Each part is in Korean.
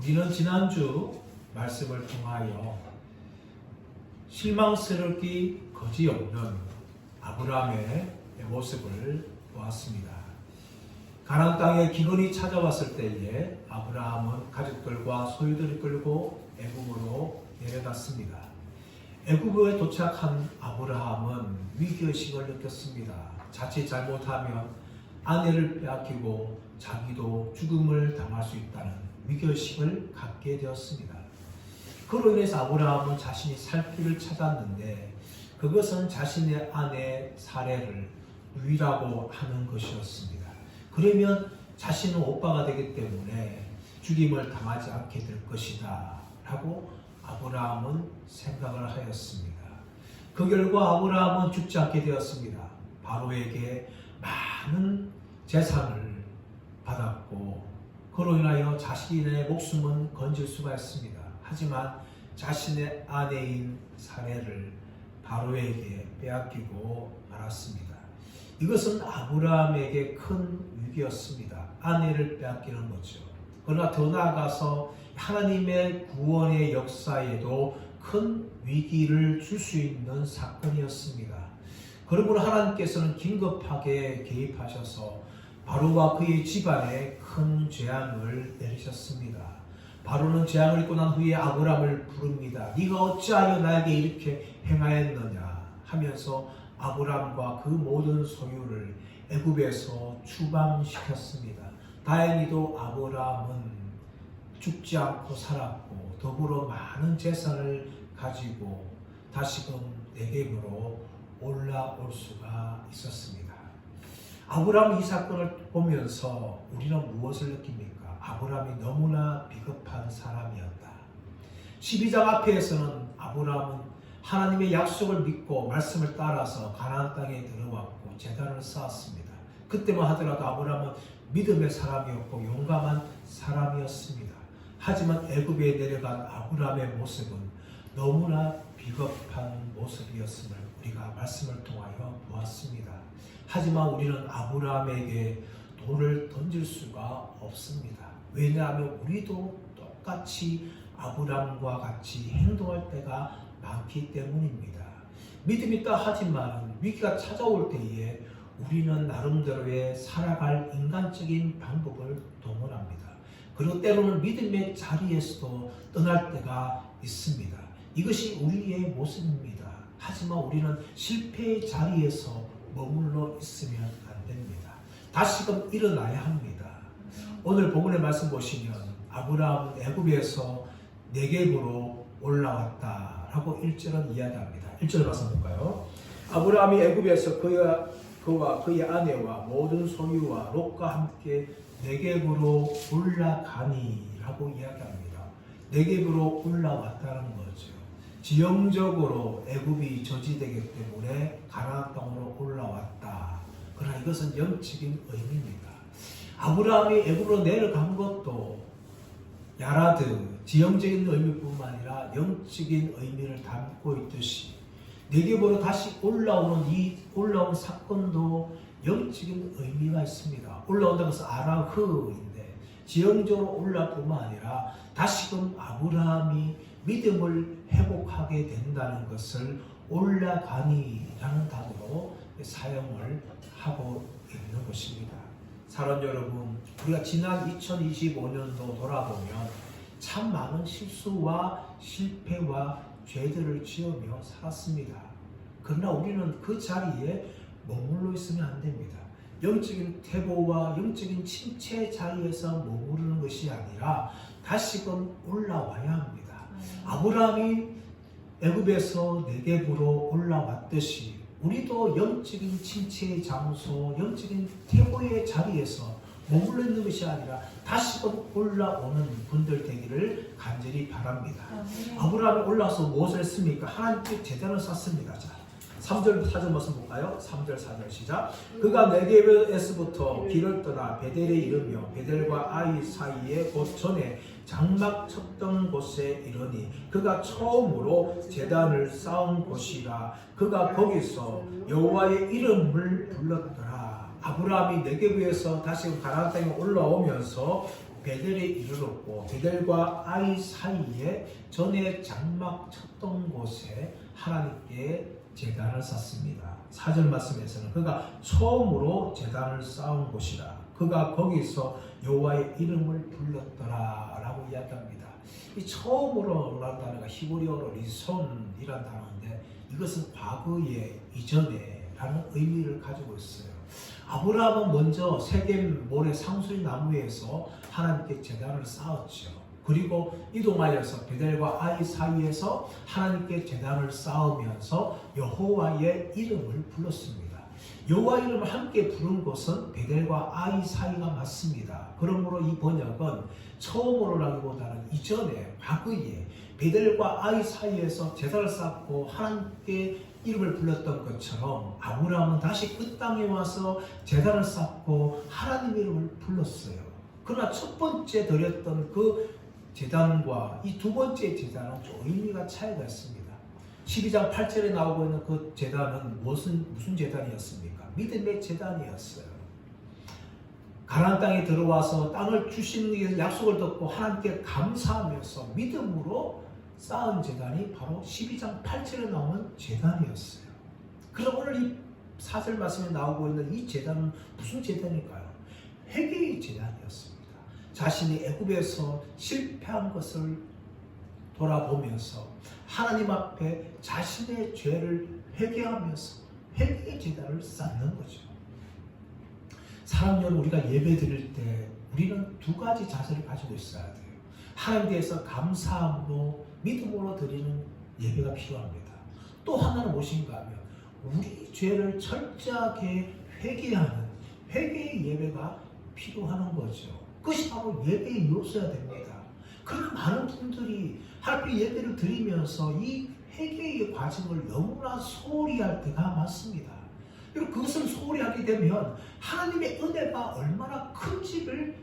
우리는 지난주 말씀을 통하여 실망스럽기 거지없는 아브라함의 모습을 보았습니다. 가나안 땅에 기근이 찾아왔을 때에 아브라함은 가족들과 소유들을 끌고 애굽으로 내려갔습니다. 애굽에 도착한 아브라함은 위기의식을 느꼈습니다. 자칫 잘못하면 아내를 빼앗기고 자기도 죽음을 당할 수 있다는 위기의식을 갖게 되었습니다. 그로 인해서 아브라함은 자신이 살 길을 찾았는데 그것은 자신의 아내 사례를 누이라고 하는 것이었습니다. 그러면 자신은 오빠가 되기 때문에 죽임을 당하지 않게 될 것이다 라고 아브라함은 생각을 하였습니다. 그 결과 아브라함은 죽지 않게 되었습니다. 바로에게 많은 재산을 받았고 그로 인하여 자신의 목숨은 건질 수가 있습니다. 하지만 자신의 아내인 사례를 바로에게 빼앗기고 말았습니다. 이것은 아브라함에게 큰 위기였습니다. 아내를 빼앗기는 거죠. 그러나 더 나아가서 하나님의 구원의 역사에도 큰 위기를 줄 수 있는 사건이었습니다. 그러므로 하나님께서는 긴급하게 개입하셔서 바로와 그의 집안에 큰 재앙을 내리셨습니다. 바로는 재앙을 입고 난 후에 아브라함을 부릅니다. 네가 어찌하여 나에게 이렇게 행하였느냐 하면서 아브라함과 그 모든 소유를 애굽에서 추방시켰습니다. 다행히도 아브라함은 죽지 않고 살았고 더불어 많은 재산을 가지고 다시금 네겝으로 올라올 수가 있었습니다. 아브라함 이 사건을 보면서 우리는 무엇을 느낍니까? 아브라함이 너무나 비겁한 사람이었다. 12장 앞에서는 아브라함은 하나님의 약속을 믿고 말씀을 따라서 가나안 땅에 들어왔고 제단을 쌓았습니다. 그때만 하더라도 아브라함은 믿음의 사람이었고 용감한 사람이었습니다. 하지만 애굽에 내려간 아브라함의 모습은 너무나 비겁한 모습이었음을 우리가 말씀을 통하여 보았습니다. 하지만 우리는 아브라함에게 돌을 던질 수가 없습니다. 왜냐하면 우리도 똑같이 아브라함과 같이 행동할 때가 많기 때문입니다. 믿음이 있다 하지만 위기가 찾아올 때에 우리는 나름대로의 살아갈 인간적인 방법을 동원합니다. 그리고 때로는 믿음의 자리에서도 떠날 때가 있습니다. 이것이 우리의 모습입니다. 하지만 우리는 실패의 자리에서 머물러 있으면 안 됩니다. 다시금 일어나야 합니다. 오늘 본문의 말씀 보시면 아브라함은 애굽에서 네겝으로 올라왔다라고 1절은 이야기합니다. 1절 말씀 볼까요? 아브라함이 애굽에서 그와 그의 아내와 모든 소유와 롯과 함께 네겝으로 올라가니라고 이야기합니다. 네겝으로 올라왔다는 거죠. 지형적으로 애굽이 저지되기 때문에 가나안 땅으로 올라왔다. 그러나 이것은 영적인 의미입니다. 아브라함이 애굽으로 내려간 것도 야라드 지형적인 의미뿐만 아니라 영적인 의미를 담고 있듯이 네겝으로 다시 올라온 사건도 영적인 의미가 있습니다. 올라온다는 것은 아라흐인데 지형적으로 올라올 뿐만 아니라 다시금 아브라함이 믿음을 회복하게 된다는 것을 올라가니라는 단어로 사용을 하고 있는 것입니다. 사랑 여러분, 우리가 지난 2025년도 돌아보면 참 많은 실수와 실패와 죄들을 지으며 살았습니다. 그러나 우리는 그 자리에 머물러 있으면 안 됩니다. 영적인 퇴보와 영적인 침체 자리에서 머무르는 것이 아니라 다시금 올라와야 합니다. 아브라함이 애굽에서 네겝으로 올라왔듯이 우리도 영적인 침체의 장소, 영적인 퇴보의 자리에서 머물러 있는 것이 아니라 다시금 올라오는 분들 되기를 간절히 바랍니다. 아브라함이 올라와서 무엇을 했습니까? 하나님께 제단을 쌓습니다. 자, 3절 4절 말씀 볼까요? 3절 4절 시작. 그가 네겝에서부터 길을 떠나 베델에 이르며 베델과 아이 사이에 곧 전에 장막 쳤던 곳에 이르니 그가 처음으로 제단을 쌓은 곳이라. 그가 거기서 여호와의 이름을 불렀더라. 아브라함이 네겝에서 다시 가나안 땅에 올라오면서 베델에 이르렀고 베델과 아이 사이에 전에 장막 쳤던 곳에 하나님께 제단을 쌓습니다. 4절 말씀에서는 그가 처음으로 제단을 쌓은 곳이라 그가 거기서 여호와의 이름을 불렀더라 라고 이야기합니다. 이 처음으로라는 단어가 히브리어로 리손이라는 단어인데 이것은 과거에 이전에 라는 의미를 가지고 있어요. 아브라함은 먼저 세겜 모래 상수리 나무에서 하나님께 제단을 쌓았죠. 그리고 이동하여서 베델과 아이 사이에서 하나님께 제단을 쌓으면서 여호와의 이름을 불렀습니다. 여호와 이름을 함께 부른 것은 베델과 아이 사이가 맞습니다. 그러므로 이 번역은 처음으로라기보다는 이전에 과거에 베델과 아이 사이에서 제단을 쌓고 하나님께 이름을 불렀던 것처럼 아브라함은 다시 그 땅에 와서 제단을 쌓고 하나님 이름을 불렀어요. 그러나 첫 번째 드렸던 그 제단과 이 두 번째 제단은 좀 의미가 차이가 있습니다. 12장 8절에 나오고 있는 그 제단은 무슨 제단이었습니까? 믿음의 제단이었어요. 가나안 땅에 들어와서 땅을 주시는 위해서 약속을 듣고 하나님께 감사하면서 믿음으로 쌓은 제단이 바로 12장 8절에 나오는 제단이었어요. 그럼 오늘 이 4절 말씀에 나오고 있는 이 제단은 무슨 제단일까요? 회개의 제단이었습니다. 자신이 애굽에서 실패한 것을 돌아보면서 하나님 앞에 자신의 죄를 회개하면서 회개의 제단을 쌓는 거죠. 사람 여러분, 우리가 예배 드릴 때 우리는 두 가지 자세를 가지고 있어야 돼요. 하나님 대해서 감사함으로 믿음으로 드리는 예배가 필요합니다. 또 하나는 무엇인가 하면 우리 죄를 철저하게 회개하는 회개의 예배가 필요한 거죠. 그것이 바로 예배의 요소야 됩니다. 그러나 많은 분들이 하나님 예배를 드리면서 이 회개의 과정을 너무나 소홀히 할 때가 많습니다. 그리고 그것을 소홀히 하게 되면 하나님의 은혜가 얼마나 큰지를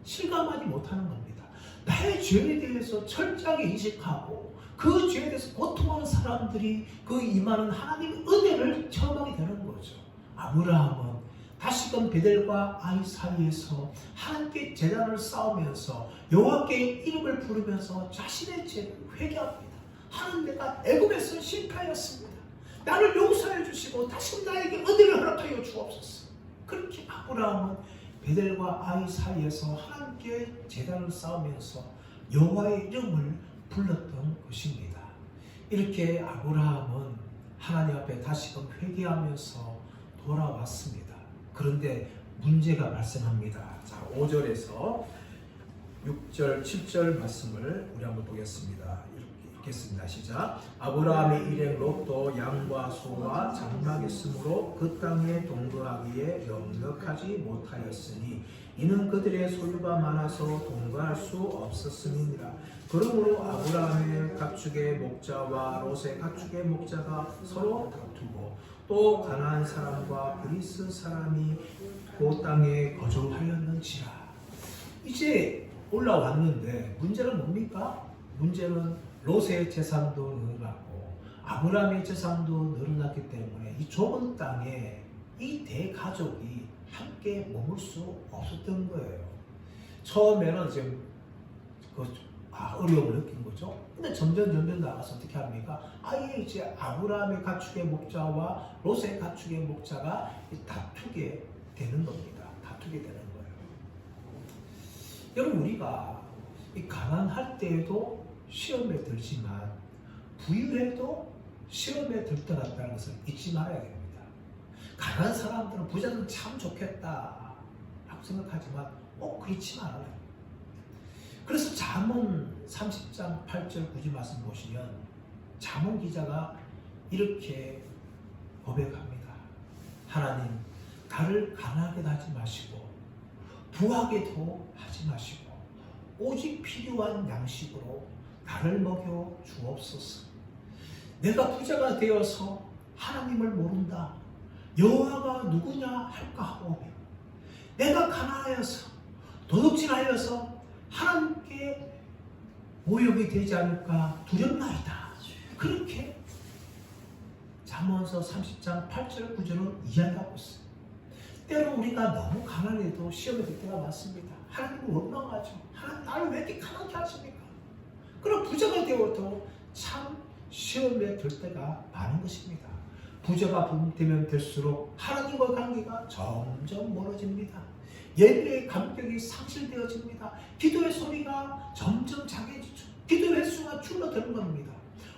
실감하지 못하는 겁니다. 나의 죄에 대해서 철저하게 인식하고 그 죄에 대해서 고통하는 사람들이 그 임하는 하나님의 은혜를 체험하게 되는 거죠. 아브라함은 다시금 베델과 아이 사이에서 하나님께 제단을 쌓으면서 여호와께 이름을 부르면서 자신의 죄를 회개합니다. 하나님, 내가 애굽에서 실패하였습니다. 나를 용서해 주시고 다시 나에게 은혜를 허락하여 주옵소서. 그렇게 아브라함은 베델과 아이 사이에서 하나님께 제단을 쌓으면서 여호와의 이름을 불렀던 것입니다. 이렇게 아브라함은 하나님 앞에 다시금 회개하면서 돌아왔습니다. 그런데 문제가 발생합니다. 자, 5절에서 6절, 7절 말씀을 우리 한번 보겠습니다. 읽겠습니다. 시작. 아브라함의 일행 롯도 양과 소와 장막이 있으므로 그 땅에 동거하기에 넉넉하지 못하였으니 이는 그들의 소유가 많아서 동거할 수 없었음이니라. 그러므로 아브라함의 가축의 목자와 롯의 가축의 목자가 서로 다투고 또 가나안 사람과 그리스 사람이 그 땅에 거주하였는지라. 이제 올라왔는데 문제는 뭡니까? 문제는 롯의 재산도 늘어났고 아브라함의 재산도 늘어났기 때문에 이 좁은 땅에 이 대가족이 함께 머물 수 없었던 거예요. 처음에는 지금 어려움을 느낀 거죠. 근데 점점 나가서 어떻게 합니까? 아예 이제 아브라함의 가축의 목자와 롯의 가축의 목자가 다투게 되는 겁니다. 다투게 되는 거예요. 여러분, 우리가 이 가난할 때에도 시험에 들지만 부유해도 시험에 들 때 같다는 것을 잊지 말아야 됩니다. 가난한 사람들은 부자는 참 좋겠다 라고 생각하지만 그렇지는 않아요. 그래서 잠언 30장 8절 9절 말씀 보시면 잠언 기자가 이렇게 고백합니다. 하나님, 나를 가난하게 하지 마시고 부하게도 하지 마시고 오직 필요한 양식으로 나를 먹여 주옵소서. 내가 부자가 되어서 하나님을 모른다, 여호와가 누구냐 할까 하오며 내가 가난하여서 도둑질하여서 하나님께 모욕이 되지 않을까 두렵나이다. 그렇게 잠언서 30장 8절 9절은 이야기하고 있어요. 때로 우리가 너무 가난해도 시험에 들 때가 많습니다. 하나님을 원망하죠. 하나님 나를 왜 이렇게 가난케 하십니까? 그럼 부자가 되어도 참 시험에 들 때가 많은 것입니다. 부자가 되면 될수록 하나님과 관계가 점점 멀어집니다. 예배의 감격이 상실되어집니다. 기도의 소리가 점점 작아지죠. 기도 횟수가 줄어드는 겁니다.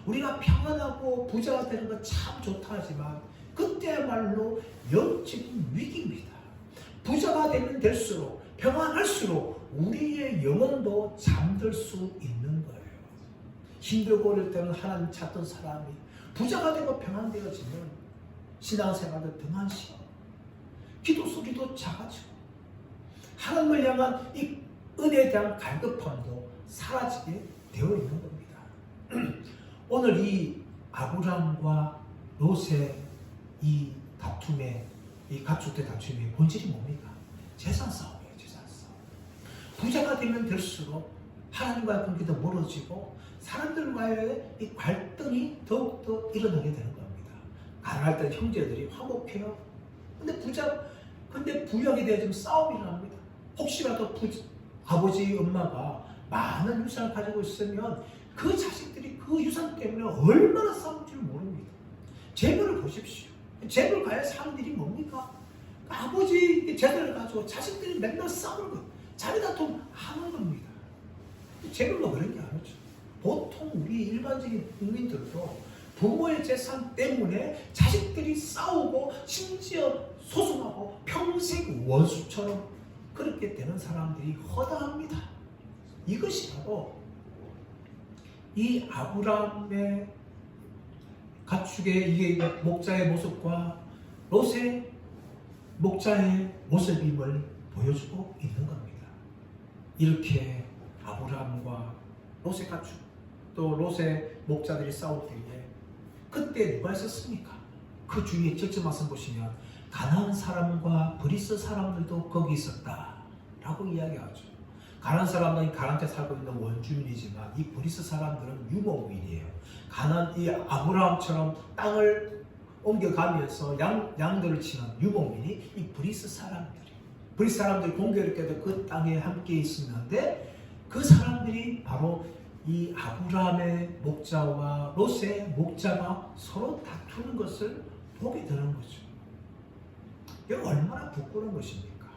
우리가 평안하고 부자가 되는 건 참 좋다 하지만 그때야말로 영적인 위기입니다. 부자가 되면 될수록 평안할수록 우리의 영혼도 잠들 수 있는 거예요. 힘들고 어릴 때는 하나님 찾던 사람이 부자가 되고 평안되어지면 신앙생활도 등한시하고 기도 소리도 작아지고 하나님을 향한 이 은혜에 대한 갈급함도 사라지게 되어 있는 겁니다. 오늘 이 아브라함과 롯의 이 다툼의 이 가축들 다툼의 본질이 뭡니까? 재산 싸움이에요. 재산 싸움. 부자가 되면 될수록 하나님과의 관계도 멀어지고 사람들과의 이 갈등이 더욱더 일어나게 되는 겁니다. 가난할 때 형제들이 화목해요. 근데 부역에 대해 좀 싸움이 일어납니다. 혹시라도 아버지, 엄마가 많은 유산을 가지고 있으면 그 자식들이 그 유산 때문에 얼마나 싸운지 모릅니다. 재물을 보십시오. 재물 가야 사는 일이 뭡니까? 아버지 재산을 가지고 자식들이 맨날 싸우는 거예요. 자기 다툼 하는 겁니다. 재물로 그런 게 아니죠. 보통 우리 일반적인 국민들도 부모의 재산 때문에 자식들이 싸우고 심지어 소송하고 평생 원수처럼 그렇게 되는 사람들이 허다합니다. 이것이 바로 이 아브라함의 가축의 이게 목자의 모습과 롯의 목자의 모습임을 보여주고 있는 겁니다. 이렇게 아브라함과 롯의 가축 또 롯의 목자들이 싸울 때에 그때 누가 있었습니까? 그 주위에 직접 말씀 보시면 가나안 사람과 브리스 사람들도 거기 있었다라고 이야기하죠. 가나안 사람은 가나안 때 살고 있는 원주민이지만 이 브리스 사람들은 유목민이에요. 가나안 이 아브라함처럼 땅을 옮겨가면서 양들을 치는 유목민이 이 브리스 사람들이 공교롭 때도 그 땅에 함께 있었는데 그 사람들이 바로 이 아브라함의 목자와 롯의 목자가 서로 다투는 것을 보게 되는 거죠. 이게 얼마나 부끄러운 것입니까?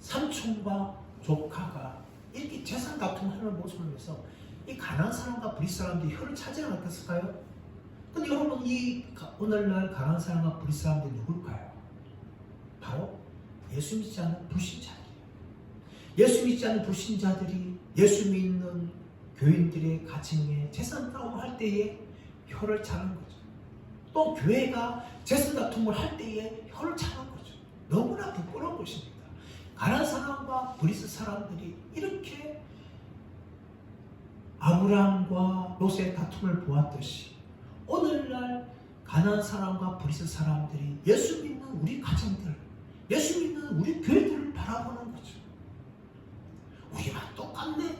삼촌과 조카가 이렇게 재산 다툼하는 모습을 보면서 이 가나안 사람과 브리스 사람들이 혀를 차지 않았겠을까요? 근데 여러분 이 오늘날 가나안 사람과 브리스 사람들이 누굴까요? 바로 예수 믿지 않는 불신자들이에요. 예수 믿지 않는 불신자들이 예수 믿는 교인들의 가정에 재산 싸움을 할 때에 혀를 차는 거죠. 또 교회가 재산 다툼을 할 때에 혀를 차는 거죠. 너무나 부끄러운 것입니다. 가나안 사람과 브리스 사람들이 이렇게 아브라함과 롯의 다툼을 보았듯이 오늘날 가나안 사람과 브리스 사람들이 예수 믿는 우리 가정들, 예수 믿는 우리 교회들을 바라보는 거죠. 우리만 똑같네?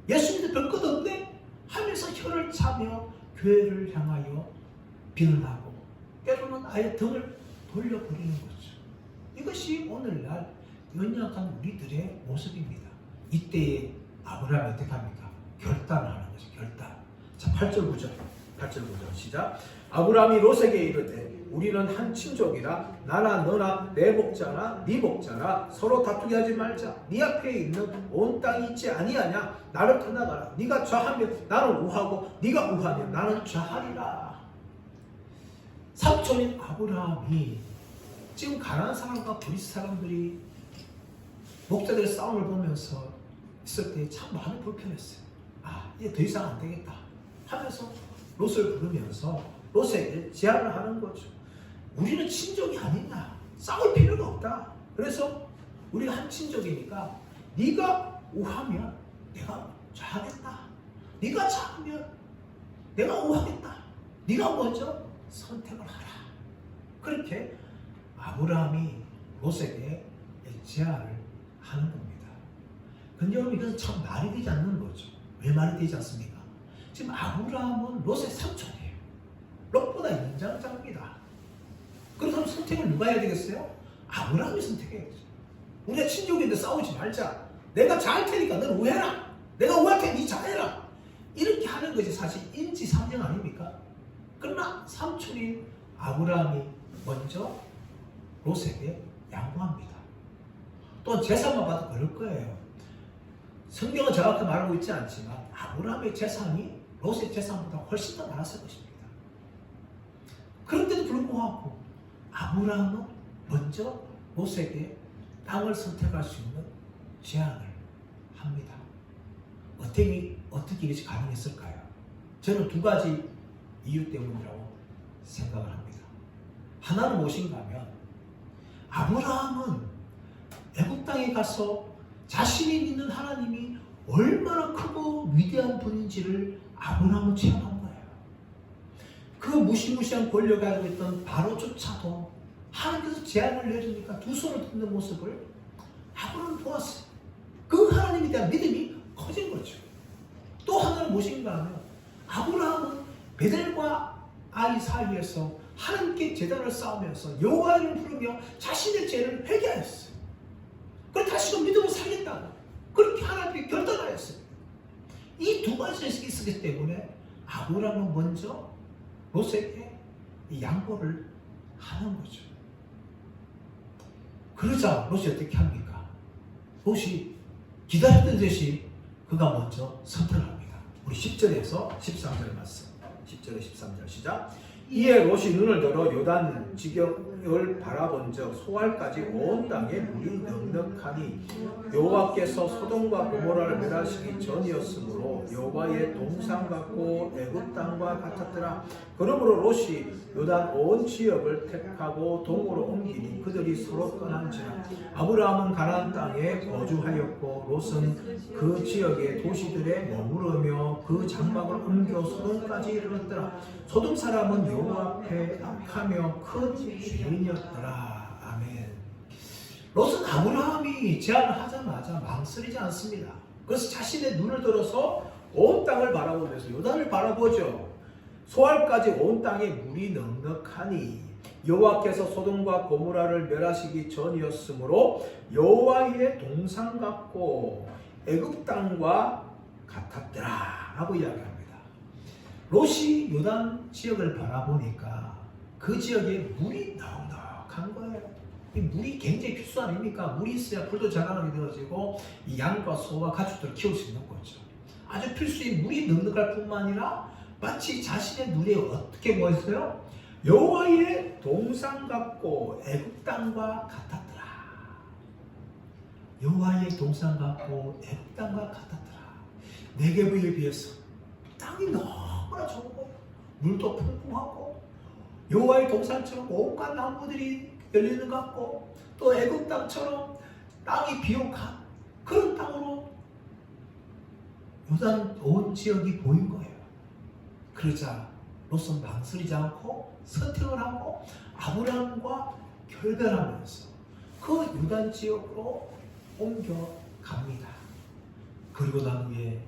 예수 믿는 별것 없네? 하면서 혀를 차며 교회를 향하여 비난하고 때로는 아예 등을 돌려버리는 거죠. 이것이 오늘날 연약한 우리들의 모습입니다. 이때에 아브라함이 어떻게 합니까? 결단을 하는 거죠. 결단. 자, 8절 9절 시작. 아브라함이 롯에게 이르되 우리는 한 친족이라 나나 너나 내 목자나 네 목자나 서로 다투게 하지 말자. 네 앞에 있는 온 땅이 있지 아니하냐? 나를 떠나가라. 네가 좌하면 나는 우하고 네가 우하면 나는 좌하리라. 삼촌인 아브라함이 지금 가나안 사람과 브리스 사람들이 목자들의 싸움을 보면서 있을 때 참 마음이 불편했어요. 이제 더 이상 안 되겠다 하면서 롯을 부르면서 롯에게 제안을 하는 거죠. 우리는 친족이 아니냐. 싸울 필요가 없다. 그래서 우리가 한 친족이니까 네가 우하면 내가 좌하겠다. 네가 좌하면 내가 우하겠다. 네가 먼저 선택을 하라. 그렇게 아브라함이 롯에게 제안을 하는 겁니다. 근데 여러분 이것은 참 말이 되지 않는 거죠. 왜 말이 되지 않습니까? 지금 아브라함은 롯의 삼촌이에요. 롯보다 연장자입니다. 그렇다면 선택을 누가 해야 되겠어요? 아브라함이 선택해야죠. 우리가 친족인데 싸우지 말자. 내가 잘할 테니까 너는 우해라. 내가 우할 테니 네 잘해라. 이렇게 하는 것이 사실 인지상정 아닙니까? 그러나 삼촌인 아브라함이 먼저 롯에게 양보합니다. 또 재산만 봐도 그럴 거예요. 성경은 정확히 말하고 있지 않지만 아브라함의 재산이 롯의 재산보다 훨씬 더 많았을 것입니다. 그런데도 불구하고 아브라함은 먼저 롯에게 땅을 선택할 수 있는 제안을 합니다. 어떻게 이것이 가능했을까요? 저는 두 가지 이유 때문이라고 생각을 합니다. 하나는 무엇인가 하면 아브라함은 애굽 땅에 가서 자신이 믿는 하나님이 얼마나 크고 위대한 분인지를 아브라함은 체험한 거예요. 그 무시무시한 권력을 가지고 있던 바로조차도 하나님께서 제안을 내리니까 두 손을 뜯는 모습을 아브라함은 보았어요. 그 하나님에 대한 믿음이 커진 거죠. 또 하나는 무엇인가 하면 아브라함은 베델과 아이 사이에서 하나님께 제단을 쌓으면서 여호와를 부르며 자신의 죄를 회개하였어요. 그리고 다시금 믿음을 살겠다고 그렇게 하나님께 결단하였어요. 이 두 가지가 있었기 때문에 아브라함은 먼저 롯에게 양보를 하는 거죠. 그러자 롯이 어떻게 합니까? 롯이 기다렸던 듯이 그가 먼저 선택을 합니다. 우리 10절에서 13절 말씀. 10절에 13절 시작. 이에 롯이 눈을 들어 요단 지경을 바라본즉 소알까지 온 땅에 물이 넉넉하니 여호와께서 소돔과 고모라를 멸하시기 전이었으므로 여호와의 동상 같고 애굽 땅과 같았더라. 그러므로 롯이 요단 온 지역을 택하고 동으로 옮기니 그들이 서로 떠난지라. 아브라함은 가나안 땅에 거주하였고 롯은 그 지역의 도시들에 머무르며 그 장막을 옮겨 소돔까지 이르렀더라. 소돔 사람은 여호와 앞에 악하며 큰 죄인이었더라. 아멘. 롯은 아브라함이 제안을 하자마자 망설이지 않습니다. 그래서 자신의 눈을 들어서 온 땅을 바라보면서 요단을 바라보죠. 소알까지 온 땅에 물이 넉넉하니 여호와께서 소돔과 고모라를 멸하시기 전이었으므로 여호와의 동상 같고 애굽 땅과 같았더라 라고 이야기합니다. 롯이 요단 지역을 바라보니까 그 지역에 물이 넉넉한 거예요. 이 물이 굉장히 필수 아닙니까? 물이 있어야 불도 자라나게 되어지고 이 양과 소와 가축들을 키울 수 있는 거죠. 아주 필수인 물이 넉넉할 뿐만 아니라 마치 자신의 눈에 어떻게 보였어요? 여호와의 동상 같고 애굽 땅과 같았더라. 여호와의 동상 같고 애굽 땅과 같았더라. 네게브에 비해서 땅이 너무나 좋은 거예요. 물도 풍부하고 여호와의 동산처럼 온갖 나무들이 열리는 것 같고 또 애굽 땅처럼 땅이 비옥한 그런 땅으로 요단 온 지역이 보인 거예요. 그러자 롯은 망설이지 않고 선택을 하고 아브라함과 결별하면서 그 요단 지역으로 옮겨갑니다. 그리고 난 후에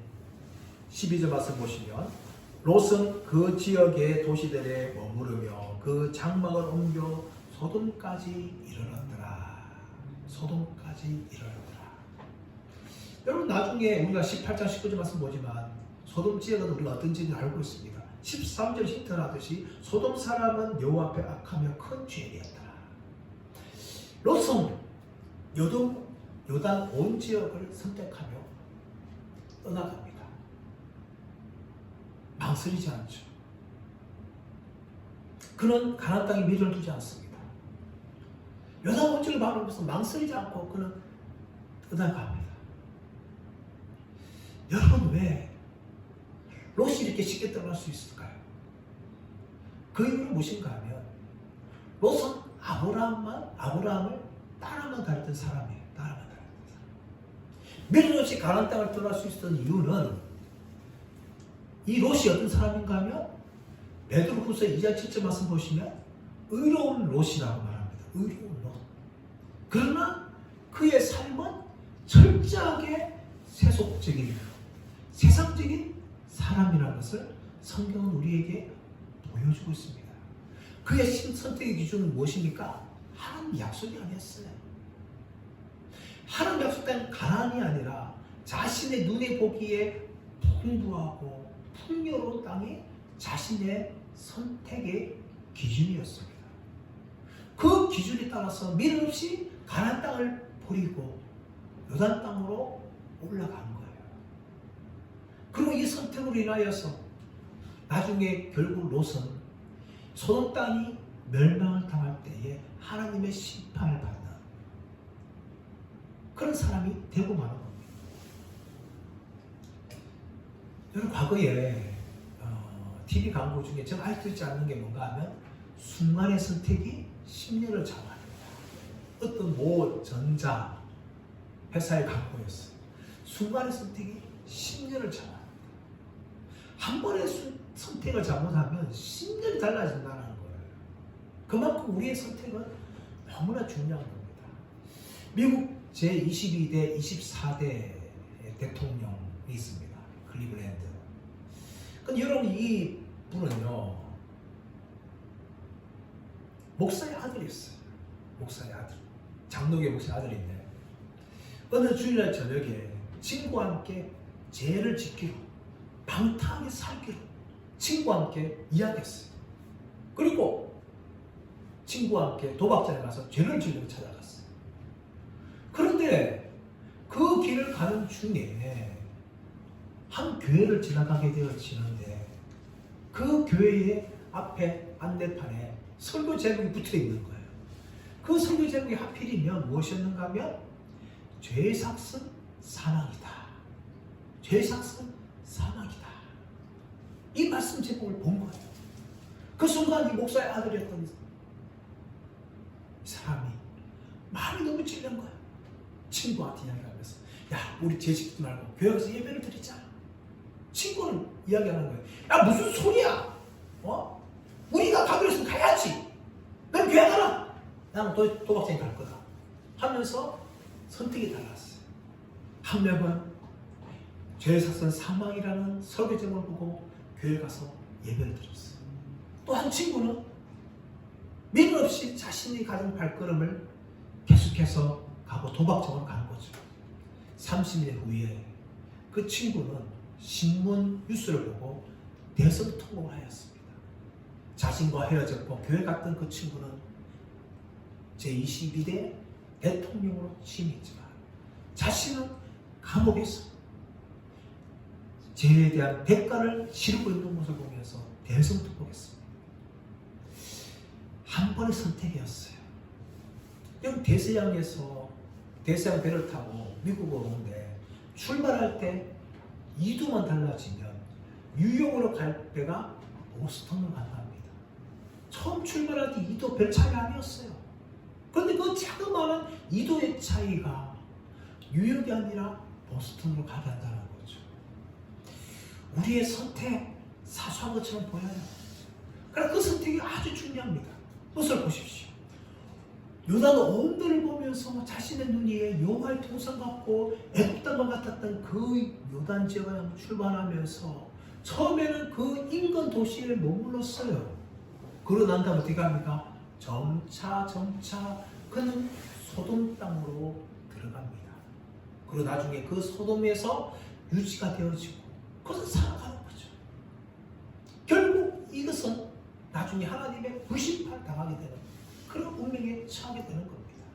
12절 말씀 보시면 롯은 그 지역의 도시들에 머무르며 그 장막을 옮겨 소돔까지 이르렀더라. 소돔까지 이르렀더라. 여러분 나중에 우리가 18장 19절 말씀 보지만 소돔 지역은 우리가 어떤 지역을 알고 있습니다. 13절 힌트하듯이 소돔 사람은 여호와 앞에 악하며 큰 죄인이었더라. 롯은 요단 온 지역을 선택하며 떠나갑니다. 망설이지 않죠. 그는 가나안 땅에 미련을 두지 않습니다. 요단 온 지역을 바라보면서 망설이지 않고 그는 떠나갑니다. 여러분 왜 롯이 이렇게 쉽게 떠날 수 있을까요? 그 이유는 무엇인가 하면 롯은 아브라함을 따라만 다녔던 사람이에요. 미련 없이 가나안 땅을 떠날 수 있었던 이유는 이 롯이 어떤 사람인가 하면 베드로후서 2장 7절 말씀 보시면 의로운 롯이라고 말합니다. 의로운 롯. 그러나 그의 삶은 철저하게 세속적인 세상적인 사람이라는 것을 성경은 우리에게 보여주고 있습니다. 그의 선택의 기준은 무엇입니까? 하나님 약속이 아니었어요. 하나님 약속 땅 가나안이 아니라 자신의 눈에 보기에 풍부하고 풍요로운 땅이 자신의 선택의 기준이었습니다. 그 기준에 따라서 미련 없이 가나안 땅을 버리고 요단 땅으로 올라간 거예요. 그리고 이 선택으로 인하여서 나중에 결국 롯은 소돔 땅이 멸망을 당할 때에 하나님의 심판을 받는 그런 사람이 되고 마는 겁니다. 여러분, 과거에 TV 광고 중에 제가 알 수 있지 않는 게 뭔가 하면 순간의 선택이 10년을 잡아냅니다. 어떤 모 전자 회사의 광고였어요. 순간의 선택이 10년을 잡아냅니다. 한 번의 선택을 잘못하면 10년이 달라진다는 거예요. 그만큼 우리의 선택은 너무나 중요한 겁니다. 미국 제22대, 24대 대통령이 있습니다. 클리블랜드. 근데 여러분, 이 분은요, 목사의 아들이었어요. 목사의 아들. 장로교 목사의 아들인데, 어느 주일날 저녁에 친구와 함께 죄를 지키러, 방탕하게 살기로 친구와 함께 이야기했어요. 그리고 친구와 함께 도박장에 가서 죄를 지으려고 찾아갔어요. 그런데 그 길을 가는 중에 한 교회를 지나가게 되어지는데 그 교회의 앞에 안내판에 설교 제목이 붙어 있는 거예요. 그 설교 제목이 하필이면 무엇이었는가 하면 죄의 삭은 사망이다. 죄의 삭은 사망이다. 이 말씀 제목을 본 거예요. 그 순간 이 목사의 아들이었던 사람이 마음이 너무 찔린 거예요. 친구한테 이야기하면서, 야, 우리 죄 지키지 말고 교회 가서 예배를 드리자. 친구는 이야기하는 거예요. 야, 무슨 소리야? 우리가 가기로 했으면 가야지. 넌 교회 가라. 나는 도박장에 갈 거다. 하면서 선택이 달랐어요. 한 명은 죄의 삭은 사망이라는 설교 제목을 보고 교회 가서 예배를 드렸어요. 또 한 친구는 미련 없이 자신이 가진 발걸음을 계속해서 가고 도박장으로 간 거죠. 30년 후에 그 친구는 신문 뉴스를 보고 대선 통곡을 하였습니다. 자신과 헤어졌고 교회 갔던 그 친구는 제22대 대통령으로 취임했지만 자신은 감옥에서 죄에 대한 대가를 치르고 있는 모습을 보면서 대선 통곡했습니다. 한 번의 선택이었어요. 그럼 대서양에서 대서양 배를 타고 미국으로 오는데 출발할 때 이도만 달라지면 뉴욕으로 갈 배가 보스턴으로 간답니다. 처음 출발할 때 2도 별 차이 아니었어요. 그런데 그 자그마한 2도의 차이가 뉴욕이 아니라 보스턴으로 가게 한다는 거죠. 우리의 선택 사소한 것처럼 보여요. 그러나 그 선택이 아주 중요합니다. 무엇을 보십시오. 요단 온도를 보면서 자신의 눈이 여호와의 동상 같고 애굽 땅과 같았던 그 요단 지역을 출발하면서 처음에는 그 인근 도시에 머물렀어요. 그러고 난 다음 어떻게 합니까? 점차 그는 소돔 땅으로 들어갑니다. 그리고 나중에 그 소돔에서 유지가 되어지고 그것은 살아가는 거죠. 결국 이것은 나중에 하나님의 불심판을 당하게 되는 그런 운명에 처하게 되는 겁니다.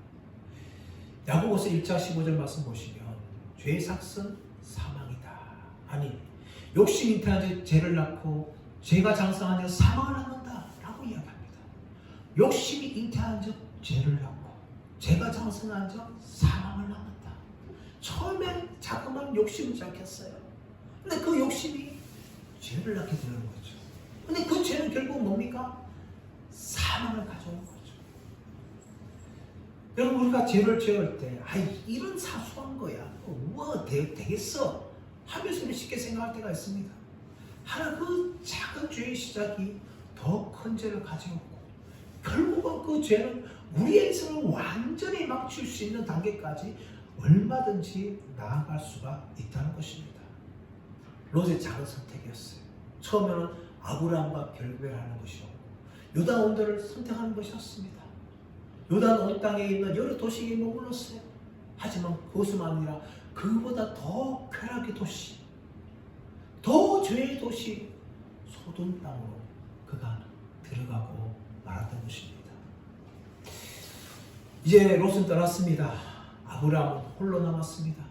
야고보서 1장 15절 말씀 보시면 죄의 삭은 사망이다. 아니, 욕심 잉태한 죄를 낳고 죄가 장성한 자 사망을 낳는다 라고 이야기합니다. 욕심이 잉태한 자 죄를 낳고 죄가 장성한 자 사망을 낳는다. 처음엔 자그마한 욕심을 시작했어요. 근데 그 욕심이 죄를 낳게 되는 거죠. 근데 그 죄는 결국 뭡니까? 사망을 가져오는 거죠. 여러분, 우리가 죄를 지을 때 이런 사소한 거야 되겠어 하면서 쉽게 생각할 때가 있습니다. 하나 그 작은 죄의 시작이 더 큰 죄를 가져오고 결국은 그 죄는 우리의 인생을 완전히 망칠 수 있는 단계까지 얼마든지 나아갈 수가 있다는 것입니다. 롯의 작은 선택이었어요. 처음에는 아브라함과 결별을 하는 것이었고 요단 온도를 선택하는 것이었습니다. 요단 온 땅에 있는 여러 도시에 머물렀어요. 하지만 그것뿐만 아니라 그보다 더 쾌락의 도시, 더 죄의 도시 소돔 땅으로 그가 들어가고 말았던 것입니다. 이제 롯은 떠났습니다. 아브라함은 홀로 남았습니다.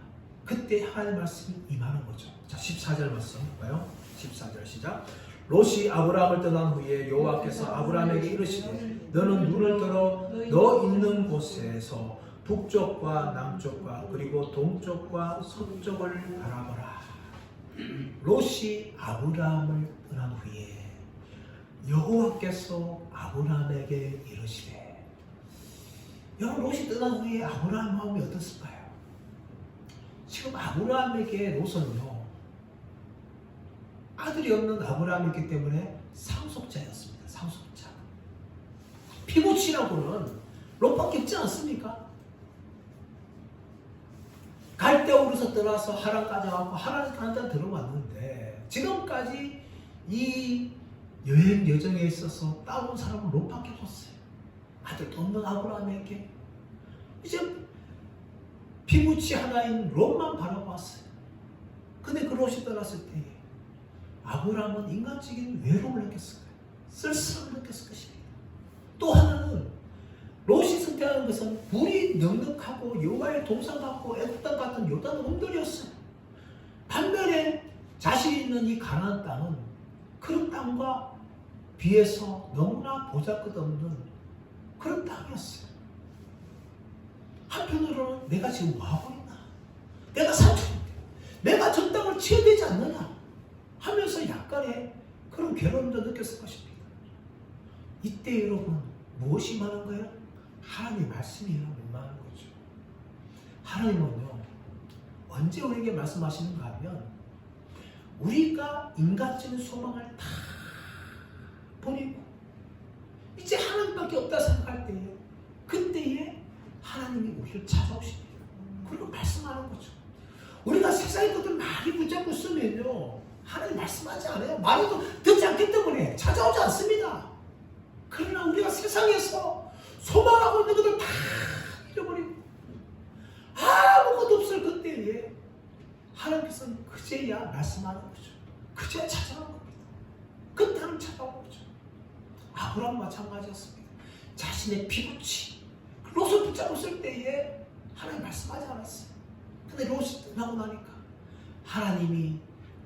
그때 하나님의 말씀이 임하는 거죠. 자, 14절 말씀 볼까요? 14절 시작. 롯이 아브라함을 떠난 후에 여호와께서 아브라함에게 이르시되 너는 눈을 들어 너 있는 곳에서 북쪽과 남쪽과 그리고 동쪽과 서쪽을 바라보라. 롯이 아브라함을 떠난 후에 여호와께서 아브라함에게 이르시되, 여러분, 롯이 떠난 후에 아브라함 마음이 어떻을까요? 지금 아브라함에게 롯은요, 아들이 없는 아브라함이기 때문에 상속자였습니다. 상속자. 피부치라고는 롯밖에 없지 않습니까? 갈대우르에서 떠나서 하란까지 가고 하란까지 들어왔는데 지금까지 이 여행 여정에 있어서 따온 사람은 롯밖에 없었어요. 아들도 없는 아브라함에게 이제 피부치 하나인 롯만 바라보았어요. 근데 그 롯이 떠났을 때 아브라함은 인간적인 외로움을 느꼈을 거예요. 쓸쓸함을 느꼈을 것입니다. 또 하나는 롯이 선택한 것은 불이 넉넉하고 여호와의 동산 같고 애굽 땅 같은 요단 언덕이었어요. 반면에 자신이 있는 이 가나안 땅은 그런 땅과 비해서 너무나 보잘것없는 그런 땅이었어요. 한편으로는 내가 지금 뭐하고 있나? 내가 삼촌인데 내가 저 땅을 치어야 되지 않느냐? 하면서 약간의 그런 괴로움도 느꼈을 것입니다. 이때 여러분 무엇이 많은 거예요? 하나님의 말씀이 많은 거죠. 하나님은요 언제 우리에게 말씀하시는가 하면 우리가 인간적인 소망을 다 버리고 이제 하나님밖에 없다 생각할 때에 그때에 하나님이 우리를 찾아오십니다. 그리고 말씀하는 거죠. 우리가 세상의 것들 많이 붙잡고 있으면요 하나님 말씀하지 않아요. 말해도 듣지 않기 때문에 찾아오지 않습니다. 그러나 우리가 세상에서 소망하고 있는 것들 다 잃어버리고 아무것도 없을 그때에 하나님께서는 그제야 말씀하는 거죠. 그제야 찾아오는 겁니다. 그때는 찾아오는 거죠. 아브라함 마찬가지였습니다. 자신의 피부치 롯을 붙잡았을 때에 하나님 말씀하지 않았어요. 근데 롯이 떠나고 나니까 하나님이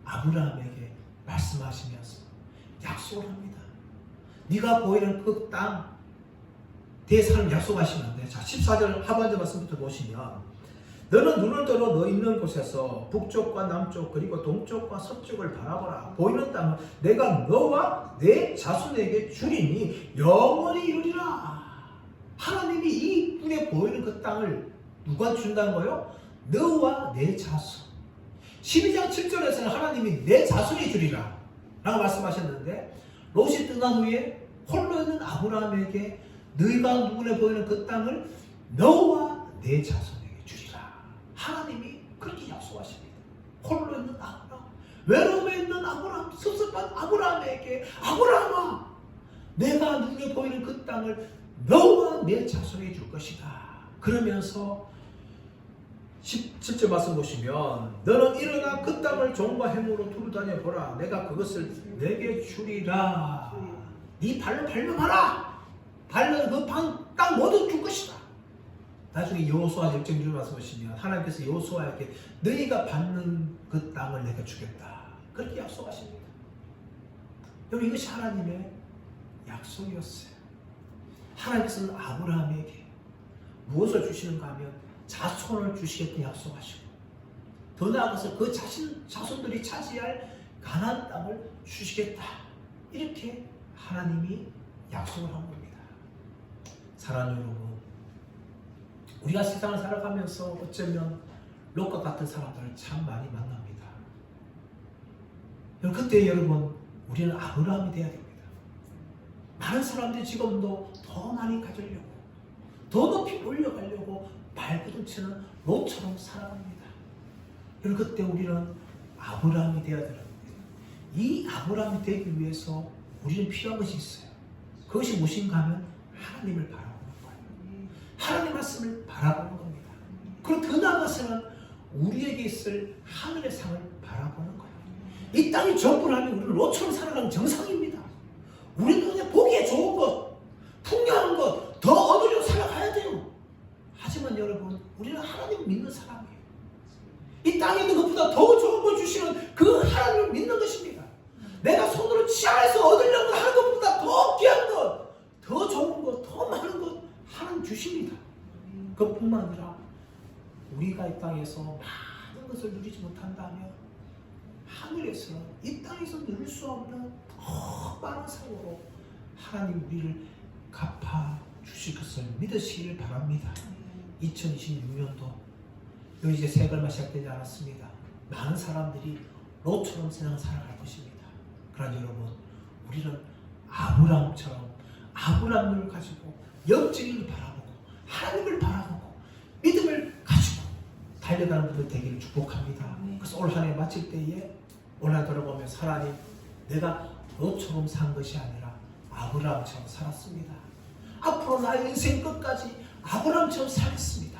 아브라함에게 말씀하시면서 약속을 합니다. 네가 보이는 그 땅 대사를 약속하시는데, 자 14절 하반절 말씀부터 보시면 너는 눈을 들어 너 있는 곳에서 북쪽과 남쪽 그리고 동쪽과 서쪽을 바라보라. 보이는 땅은 내가 너와 내 자손에게 주리니 영원히 이루리라. 하나님이 이 눈에 보이는 그 땅을 누가 준다는 거예요? 너와 내 자손. 12장 7절에서는 하나님이 내 자손이 주리라 라고 말씀하셨는데 롯이 떠난 후에 홀로 있는 아브라함에게 너희가 눈에 보이는 그 땅을 너와 내 자손에게 주리라. 하나님이 그렇게 약속하십니다. 홀로 있는 아브라함, 외로움에 있는 아브라함, 섭섭한 아브라함에게 아브라함아 내가 눈에 보이는 그 땅을 너와 내 자손에게 줄 것이다. 그러면서 17절 말씀 보시면 너는 일어나 그 땅을 종과 행으로 두루 다녀보라. 내가 그것을 내게 주리라. 네 발로 밟아봐라. 발로 그 땅 모두 줄 것이다. 나중에 여호수아 역정주를 말씀 보시면 하나님께서 여호수아에게 너희가 받는 그 땅을 내가 주겠다. 그렇게 약속하십니다. 여러분 이것이 하나님의 약속이었어요. 하나님께서는 아브라함에게 무엇을 주시는가 하면 자손을 주시겠다고 약속하시고 더 나아가서 그 자손들이 차지할 가나안 땅을 주시겠다. 이렇게 하나님이 약속을 한 겁니다. 사랑하는 여러분, 우리가 세상을 살아가면서 어쩌면 롯과 같은 사람들을 참 많이 만납니다. 그때 여러분 우리는 아브라함이 되어야 됩니다. 많은 사람들이 지금도 더 많이 가지려고 더 높이 올려가려고 발버둥치는 롯처럼 살아갑니다. 여러분 그때 우리는 아브라함이 되어야 됩니다. 이 아브라함이 되기 위해서 우리는 필요한 것이 있어요. 그것이 무엇인가 하면 하나님을 바라보는 거예요. 하나님 말씀을 바라보는 겁니다. 그리고 더 나아가서는 우리에게 있을 하늘의 상을 바라보는 거예요. 이 땅이 정부라면 우리는 로처럼 살아가는 정상입니다. 우리는 그냥 보기에 좋은 것, 풍요한 것, 더 얻으려고 살아가야 돼요. 하지만 여러분, 우리는 하나님을 믿는 사람이에요. 이 땅에 있는 것보다 더 좋은 걸 주시는 그 하나님을 믿는 것입니다. 내가 손으로 취하해서 얻으려고 하는 것보다 더 귀한 것, 더 좋은 것, 더 많은 것 하나님 주십니다. 그뿐만 아니라 우리가 이 땅에서 많은 것을 누리지 못한다면 하늘에서는 이 땅에서 누릴 수 없는 더 많은 상으로 하나님 우리를 갚아 주실 것을 믿으시길 바랍니다. 2026년도 이제 새걸만 시작되지 않았습니다. 많은 사람들이 로처럼 세상을 살아갈 것입니다. 그러나 여러분, 우리는 아브라함처럼 아브라함을 가지고 영적인 바라보고 하나님을 바라보고 믿음을 가지고 달려가는 분들 되기를 축복합니다. 그래서 올 한 해 마칠 때에 올 한 해 돌아보면서 하나님, 내가 너처럼 산 것이 아니라 아브라함처럼 살았습니다. 앞으로 나의 인생 끝까지 아브라함처럼 살겠습니다.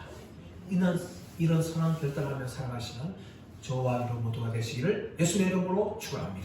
이런 선한 결단을 하며 살아가시는 저와 여러분 모두가 되시기를 예수님의 이름으로 축원합니다.